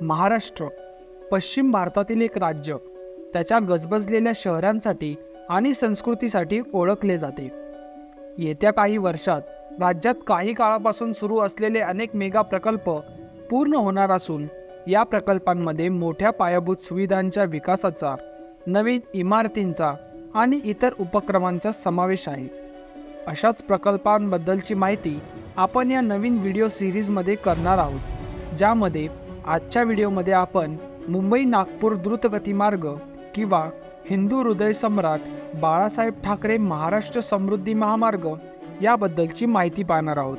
महाराष्ट्र पश्चिम भारतातील एक राज्य त्याच्या गजबजलेल्या शहरांसाठी आणि संस्कृतीसाठी ओळखले जाते। येत्या काही वर्षात राज्यात काही काळापासून सुरू असलेले अनेक मेगा प्रकल्प पूर्ण होणार असून या प्रकल्पांमध्ये मोठ्या पायाभूत सुविधांच्या विकासाचा, नवीन इमारतींचा आणि इतर उपक्रमांचा समावेश आहे। अशाच प्रकल्पांबद्दलची माहिती आपण या नवीन व्हिडिओ सीरीजमध्ये करणार आहोत, ज्यामध्ये आजच्या व्हिडिओमध्ये आपण मुंबई नागपूर द्रुतगती मार्ग किंवा हिंदू हृदय सम्राट बाळासाहेब ठाकरे महाराष्ट्र समृद्धी महामार्ग याबद्दलची माहिती पाहणार आहोत।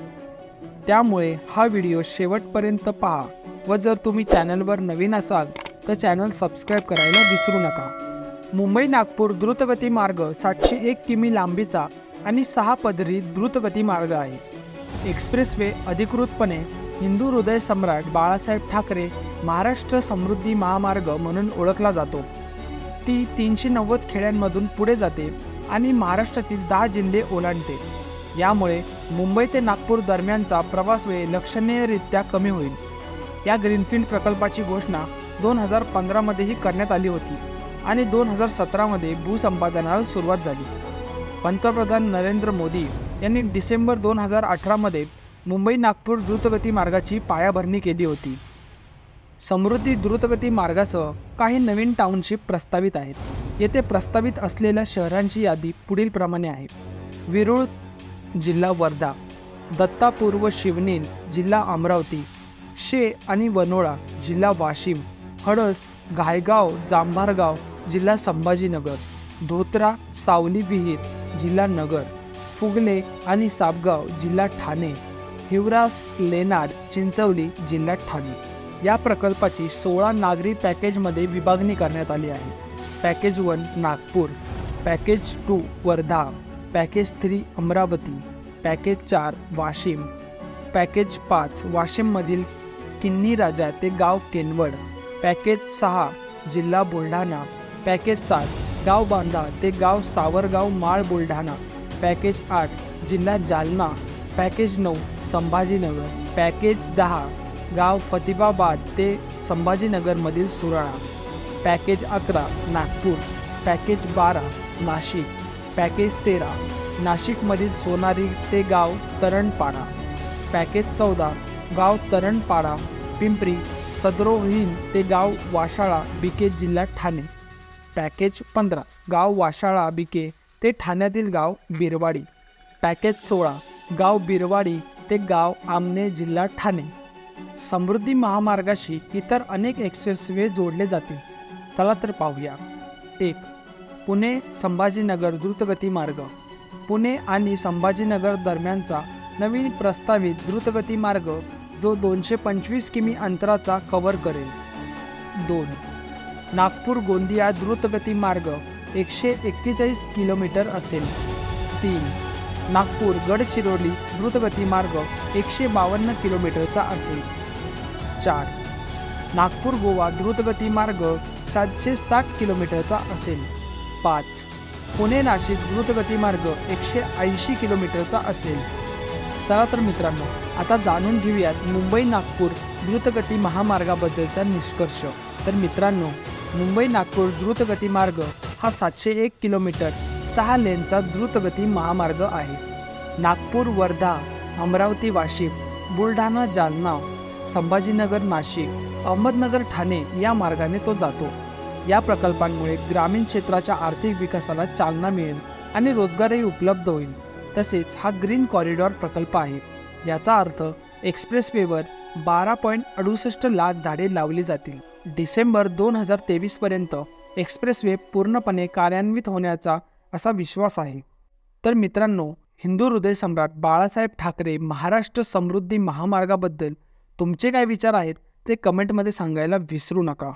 त्यामुळे हा व्हिडिओ शेवटपर्यंत पहा व जर तुम्ही चॅनलवर नवीन असाल तर चॅनल सबस्क्राईब करायला विसरू नका। मुंबई नागपूर द्रुतगती मार्ग 701 किमी लांबीचा आणि 6 पदरी द्रुतगती मार्ग आहे। एक्सप्रेसवे अधिकृतपणे हिंदू हृदय सम्राट बाळासाहेब ठाकरे महाराष्ट्र समृद्धी महामार्ग म्हणून ओळखला जातो। ती 390 खेड्यांमधून पुढे जाते आणि महाराष्ट्रातील 10 जिल्हे ओलांडते। यामुळे मुंबई ते नागपूर दरम्यानचा प्रवास वेळ लक्षणीयरित्या कमी होईल। या ग्रीनफील्ड प्रकल्पाची घोषणा 2015 मध्येही करण्यात आली होती आणि 2017 मध्ये भूसंपादनाला सुरुवात झाली। पंतप्रधान नरेंद्र मोदी यांनी डिसेंबर 2018 मध्ये मुंबई नागपूर द्रुतगती मार्गाची पायाभरणी केली होती। समृद्धी द्रुतगती मार्गासह काही नवीन टाउनशिप प्रस्तावित आहेत। येथे प्रस्तावित असलेल्या शहरांची यादी पुढील प्रमाणे आहे: विरुळ जिल्हा वर्धा, दत्तापूर व शिवनेर जिल्हा अमरावती, शे आणि वनोळा जिल्हा वाशिम, हडस, घायगाव, जांभारगाव जिल्हा संभाजीनगर, धोत्रा, सावली विहीर जिल्हा नगर, फुगले आणि सापगाव जिल्हा ठाणे, हिवरास, लेनाड, चिंचवली जिल्हा ठाणे। या प्रकल्पाची 16 नागरी पॅकेजमध्ये विभागणी करण्यात आली आहे। Package 1 Nagpur, package 2 Wardha, package 3 Amravati, package 4 Washim, package 5 वाशिममधील किन्नी राजा ते गाव केनवड, पॅकेज 6 जिल्हा बुलढाणा, पॅकेज 7 गाव बांधा ते गाव सावरगाव माळ बुलढाणा, पॅकेज 8 जिल्हा जालना, पॅकेज 9 संभाजीनगर, पॅकेज 10 गाव फतिबाबाद ते संभाजीनगरमधील Surala, package 11 Nagpur, package 12 Nashik, package 13 नाशिकमधील सोनारी ते गाव तरणपाडा, पॅकेज 14 गाव तरणपाडा पिंपरी सदरोहीन ते गाव वाशाळा बिके जिल्हा ठाणे, पॅकेज 15 गाव वाशाळा बिके ते ठाण्यातील गाव बिरवाडी, पॅकेज 16 गाव बिरवाडी ते गाव आमने जिल्हा ठाणे। समृद्धी महामार्गाशी इतर अनेक एक्सप्रेसवे जोडले जातील। चला तर पाहूया। 1 पुणे संभाजीनगर द्रुतगती मार्ग, पुणे आणि संभाजीनगर दरम्यानचा नवीन प्रस्तावित द्रुतगती मार्ग जो 225 किमी अंतराचा कव्हर करेल। 2 नागपूर गोंदिया द्रुतगती मार्ग 141 किलोमीटर असेल। 3 नागपूर गडचिरोली द्रुतगती मार्ग 152 किलोमीटरचा असेल। 4 नागपूर गोवा द्रुतगती मार्ग 760 किलोमीटरचा असेल। 5 पुणे नाशिक द्रुतगती मार्ग 180 किलोमीटरचा असेल। चला तर मित्रांनो, आता जाणून घेऊयात मुंबई नागपूर द्रुतगती महामार्गाबद्दलचा निष्कर्ष। तर मित्रांनो, मुंबई नागपूर द्रुतगती मार्ग हा 701 किलोमीटर 6 लेनचा द्रुतगती महामार्ग आहे। नागपूर वर्धा, अमरावती वाशिम, बुलढाणा जालना, संभाजीनगर नाशिक, अहमदनगर ठाणे या मार्गाने तो जातो। या प्रकल्पांमुळे ग्रामीण क्षेत्राच्या आर्थिक विकासाला चालना मिळेल आणि रोजगारही उपलब्ध होईल। तसेच हा ग्रीन कॉरिडॉर प्रकल्प आहे। याचा अर्थ एक्सप्रेसवेवर 12.68 लाख झाडे लावली जातील। डिसेंबर 2023 पर्यंत एक्सप्रेसवे पूर्णपणे कार्यान्वित होण्याचा असा विश्वास आहे। तर मित्रांनो, हिंदू हृदय सम्राट बाळासाहेब ठाकरे महाराष्ट्र समृद्धी महामार्गाबद्दल तुमचे काय विचार आहेत ते कमेंटमध्ये सांगायला विसरू नका।